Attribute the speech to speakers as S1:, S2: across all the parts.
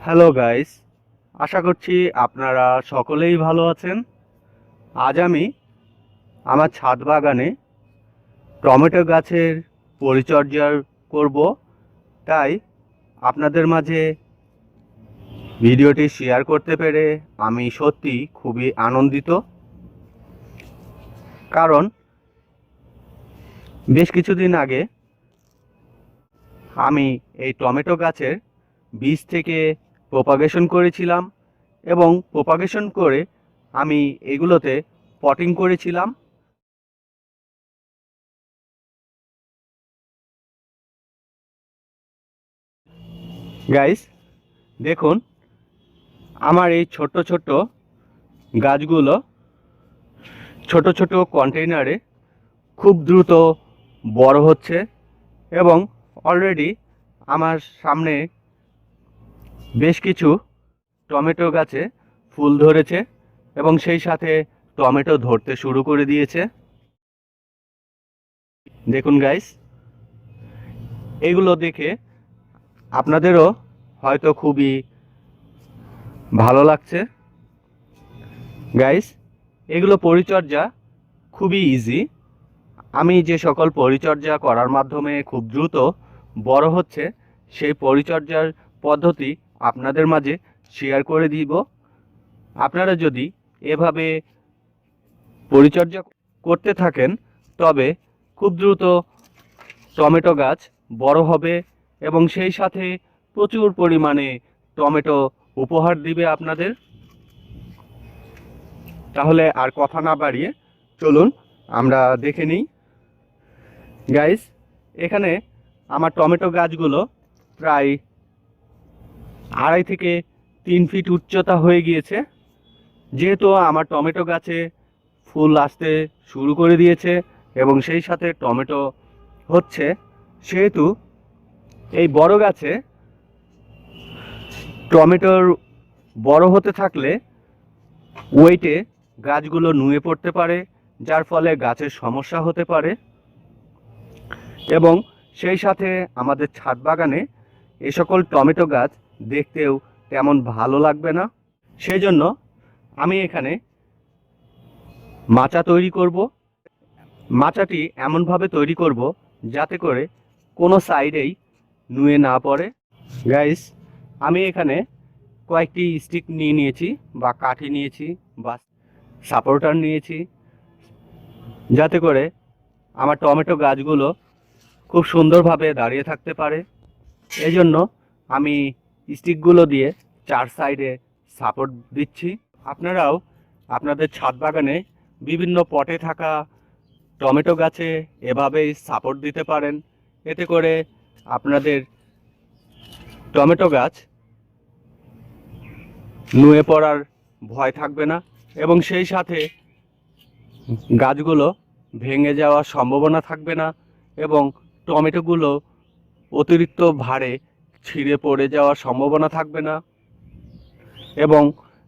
S1: Hello guys, আশা করছি আপনারা সকলেই ভালো আছেন। আজ আমি আমার ছাদ বাগানে টমেটো গাছের পরিচর্যা করব, তাই আপনাদের মাঝে ভিডিওটি শেয়ার করতে পেরে আমি সত্যি খুবই আনন্দিত। কারণ বেশ কিছুদিন আগে আমি এই টমেটো গাছের বীজ থেকে প্রপাগেশন করেছিলাম এবং প্রপাগেশন করে আমি এগুলোতে পটিং করেছিলাম। গাইস, দেখুন আমার এই ছোট্ট ছোট্ট গাছগুলো ছোট ছোট কন্টেইনারে খুব দ্রুত বড় হচ্ছে এবং অলরেডি আমার সামনে বেশ কিছু টমেটো গাছে ফুল ধরেছে এবং সেই সাথে টমেটো ধরতে শুরু করে দিয়েছে। দেখুন গাইস, এগুলো দেখে আপনাদেরও হয়তো খুবই ভালো লাগছে। গাইস, এগুলো পরিচর্যা খুবই ইজি। আমি যে সকল পরিচর্যা করার মাধ্যমে খুব দ্রুত বড় হচ্ছে সেই পরিচর্যার পদ্ধতি আপনাদের মাঝে শেয়ার করে দিব। আপনারা যদি এভাবে পরিচর্যা করতে থাকেন তবে খুব দ্রুত টমেটো গাছ বড় হবে এবং সেই সাথে প্রচুর পরিমাণে টমেটো উপহার দিবে আপনাদের। তাহলে আর কথা না বাড়িয়ে চলুন আমরা দেখে নিই। গাইস, এখানে আমার টমেটো গাছগুলো প্রায় 2.5 থেকে 3 ফিট উচ্চতা হয়ে গিয়েছে। যেহেতু আমার টমেটো গাছে ফুল আসতে শুরু করে দিয়েছে এবং সেই সাথে টমেটো হচ্ছে, সেহেতু এই বড় গাছে টমেটোর বড় হতে থাকলে ওয়েটে গাছগুলো নুয়ে পড়তে পারে, যার ফলে গাছের সমস্যা হতে পারে এবং সেই সাথে আমাদের ছাদ বাগানে এ সকল টমেটো গাছ দেখতেও তেমন ভালো লাগবে না। সেই জন্য আমি এখানে মাচা তৈরি করব। মাচাটি এমনভাবে তৈরি করব যাতে করে কোনো সাইডেই নুয়ে না পড়ে। গাইস, আমি এখানে কয়েকটি স্টিক নিয়ে নিয়েছি বা কাঠি নিয়েছি বা সাপোর্টার নিয়েছি, যাতে করে আমার টমেটো গাছগুলো খুব সুন্দরভাবে দাঁড়িয়ে থাকতে পারে। এই জন্য আমি স্টিকগুলো দিয়ে 4 সাইডে সাপোর্ট দিচ্ছি। আপনারাও আপনাদের ছাদ বাগানে বিভিন্ন পটে থাকা টমেটো গাছে এভাবেই সাপোর্ট দিতে পারেন। এতে করে আপনাদের টমেটো গাছ নুয়ে পড়ার ভয় থাকবে না এবং সেই সাথে গাছগুলো ভেঙে যাওয়ার সম্ভাবনা থাকবে না এবং টমেটোগুলো অতিরিক্ত ভারে ছিঁড়ে পড়ে যাওয়ার সম্ভাবনা থাকবে না। এবং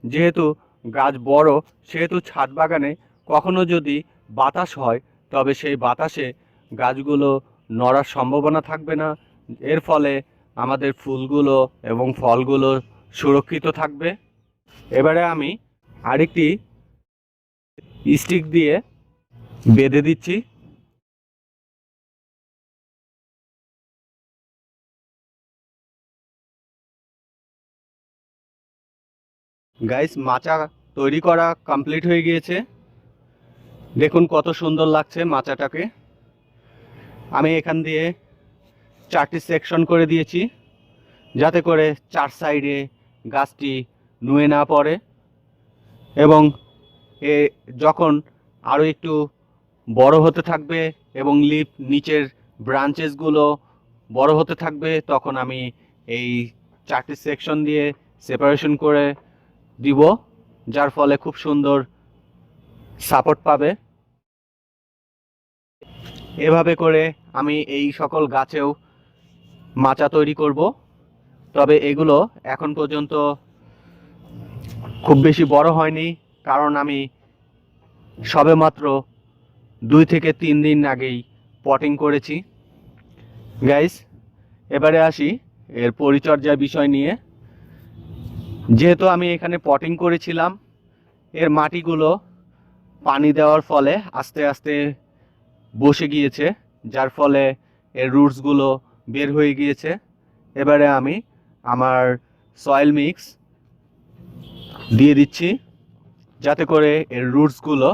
S1: যেহেতু গাছ বড়, সেহেতু ছাদ বাগানে কখনো যদি বাতাস হয় তবে সেই বাতাসে গাছগুলো নড়ার সম্ভাবনা থাকবে না। এর ফলে আমাদের ফুলগুলো এবং ফলগুলো সুরক্ষিত থাকবে। এবারে আমি আরেকটি স্টিক দিয়ে বেঁধে দিচ্ছি। গাইস, মাচা তৈরি করা কমপ্লিট হয়ে গিয়েছে। দেখুন কত সুন্দর লাগছে মাচাটাকে। আমি এখান দিয়ে 4টি সেকশন করে দিয়েছি যাতে করে 4 সাইডে গাছটি নুয়ে না পড়ে এবং এ যখন আরও একটু বড় হতে থাকবে এবং লিফ নিচের ব্রাঞ্চেসগুলো বড় হতে থাকবে, তখন আমি এই 4টি সেকশন দিয়ে সেপারেশন করে দিব, যার ফলে খুব সুন্দর সাপোর্ট পাবে। এভাবে করে আমি এই সকল গাছেও মাচা তৈরি করব। তবে এগুলো এখন পর্যন্ত খুব বেশি বড় হয়নি, কারণ আমি সবেমাত্র 2 থেকে 3 দিন আগেই পটিং করেছি। গাইস, এবারে আসি এর পরিচর্যার বিষয় নিয়ে। যেহেতু আমি এখানে পটিং করেছিলাম, এর মাটিগুলো পানি দেওয়ার ফলে আস্তে আস্তে বসে গিয়েছে, যার ফলে এর রুটসগুলো বের হয়ে গিয়েছে। এবারে আমি আমার সয়েল মিক্স দিয়ে দিচ্ছি, যাতে করে এর রুটসগুলো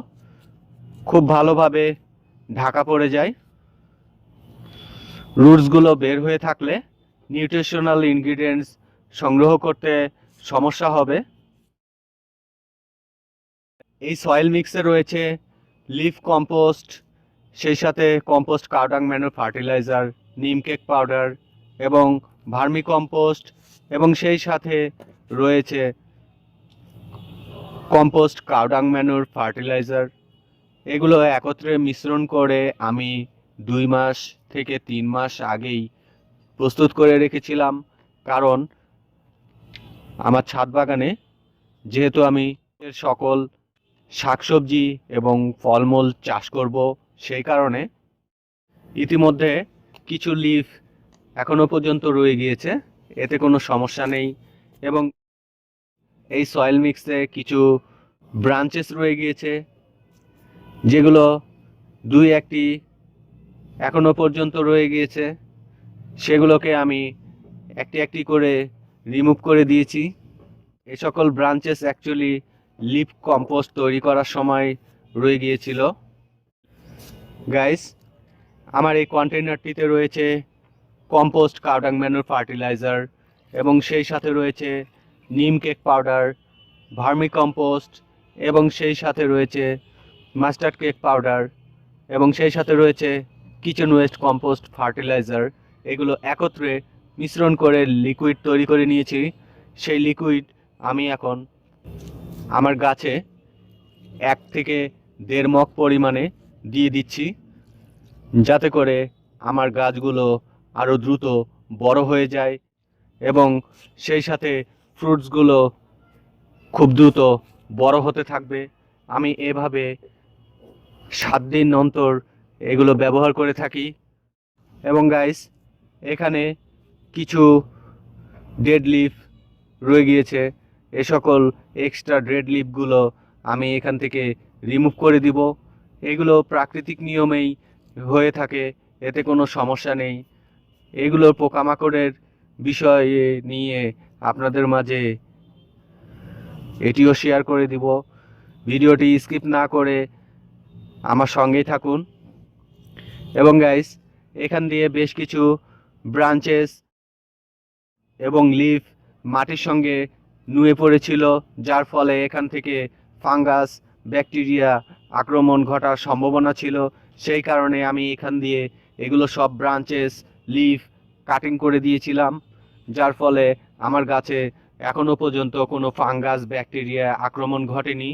S1: খুব ভালোভাবে ঢাকা পড়ে যায়। রুটসগুলো বের হয়ে থাকলে নিউট্রিশনাল ইনগ্রিডিয়েন্টস সংগ্রহ করতে সমস্যা হবে। এই সয়েল মিক্সে রয়েছে লিফ কম্পোস্ট, সেই সাথে কম্পোস্ট কাউডাং ম্যানুর ফার্টিলাইজার, নিম কেক পাউডার এবং ভার্মি কম্পোস্ট, এবং সেই সাথে রয়েছে কম্পোস্ট কাউডাং ম্যানুর ফার্টিলাইজার। এগুলো একত্রে মিশ্রণ করে আমি 2 মাস থেকে 3 মাস আগেই প্রস্তুত করে রেখেছিলাম, কারণ আমার ছাদ বাগানে যেহেতু আমি এর সকল শাকসবজি এবং ফলমূল চাষ করব, সেই কারণে ইতিমধ্যে কিছু লিফ এখনো পর্যন্ত রয়ে গিয়েছে, এতে কোনো সমস্যা নেই। এবং এই সয়েল মিক্সে কিছু ব্রাঞ্চেস রয়ে গিয়েছে, যেগুলো 2-1টি এখনো পর্যন্ত রয়ে গিয়েছে, সেগুলোকে আমি একটি একটি করে রিমুভ করে দিয়েছি। এই সকল ব্রাঞ্চেস অ্যাকচুয়ালি লিফ কম্পোস্ট তৈরি করার সময় রয়ে গিয়েছিল। গাইস, আমার এই কন্টেনারটিতে রয়েছে কম্পোস্ট কাউডাং ম্যানুর ফার্টিলাইজার, এবং সেই সাথে রয়েছে নিম কেক পাউডার, ভার্মি কম্পোস্ট, এবং সেই সাথে রয়েছে মাস্টার্ড কেক পাউডার, এবং সেই সাথে রয়েছে কিচেন ওয়েস্ট কম্পোস্ট ফার্টিলাইজার। এগুলো একত্রে মিশ্রণ করে লিকুইড তৈরি করে নিয়েছি। সেই লিকুইড আমি এখন আমার গাছে 1 থেকে 1.5 মগ পরিমাণে দিয়ে দিচ্ছি, যাতে করে আমার গাছগুলো আরও দ্রুত বড় হয়ে যায় এবং সেই সাথে ফ্রুটসগুলো খুব দ্রুত বড় হতে থাকবে। আমি এভাবে 7 দিন অন্তর এগুলো ব্যবহার করে থাকি। এবং গাইস, এখানে কিছু ডেড লিফ রয়ে গিয়েছে, এ সকল এক্সট্রা ডেড লিফগুলো আমি এখান থেকে রিমুভ করে দিব। এগুলো প্রাকৃতিক নিয়মেই হয়ে থাকে, এতে কোনো সমস্যা নেই। এগুলোর পোকামাকড়ের বিষয়ে নিয়ে আপনাদের মাঝে এটিও শেয়ার করে দিব। ভিডিওটি স্কিপ না করে আমার সঙ্গেই থাকুন। এবং গাইস, এখান দিয়ে বেশ কিছু ব্রাঞ্চেস এবং লিফ মাটির সঙ্গে নুয়ে পড়েছিল, যার ফলে এখান থেকে ফাঙ্গাস, ব্যাকটেরিয়া আক্রমণ ঘটার সম্ভাবনা ছিল। সেই কারণে আমি এখান দিয়ে এগুলো সব ব্রাঞ্চেস, লিফ কাটিং করে দিয়েছিলাম, যার ফলে আমার গাছে এখনো পর্যন্ত কোনো ফাঙ্গাস, ব্যাকটেরিয়া আক্রমণ ঘটেনি।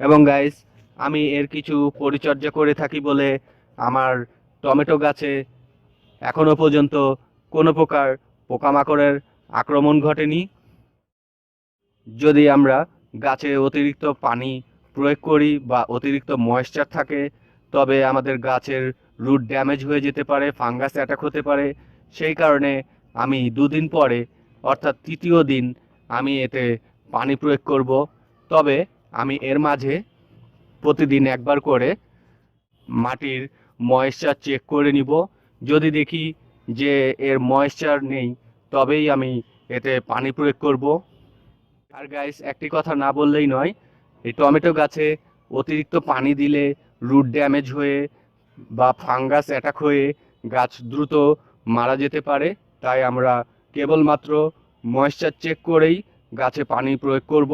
S1: এবং গাইস, আমি এর কিছু পরিচর্যা করে থাকি বলে আমার টমেটো গাছে এখনো পর্যন্ত কোনো প্রকার পোকামাকড়ের আক্রমণ ঘটেনি। যদি আমরা গাছে অতিরিক্ত পানি প্রয়োগ করি বা অতিরিক্ত ময়েশ্চার থাকে, তবে আমাদের গাছের রুট ড্যামেজ হয়ে যেতে পারে, ফাঙ্গাস অ্যাটাক হতে পারে। সেই কারণে আমি 2 দিন পরে, অর্থাৎ 3য় দিন, আমি এতে পানি প্রয়োগ করব। তবে আমি এর মাঝে প্রতিদিন একবার করে মাটির ময়েশ্চার চেক করে নিব। যদি দেখি যে এর ময়েশ্চার নেই, তবেই আমি এতে পানি প্রয়োগ করব। আর গাইস, একটি কথা না বললেই নয়, এই টমেটো গাছে অতিরিক্ত পানি দিলে রুট ড্যামেজ হয়ে বা ফাঙ্গাস অ্যাটাক হয়ে গাছ দ্রুত মারা যেতে পারে। তাই আমরা কেবলমাত্র ময়েশ্চার চেক করেই গাছে পানি প্রয়োগ করব।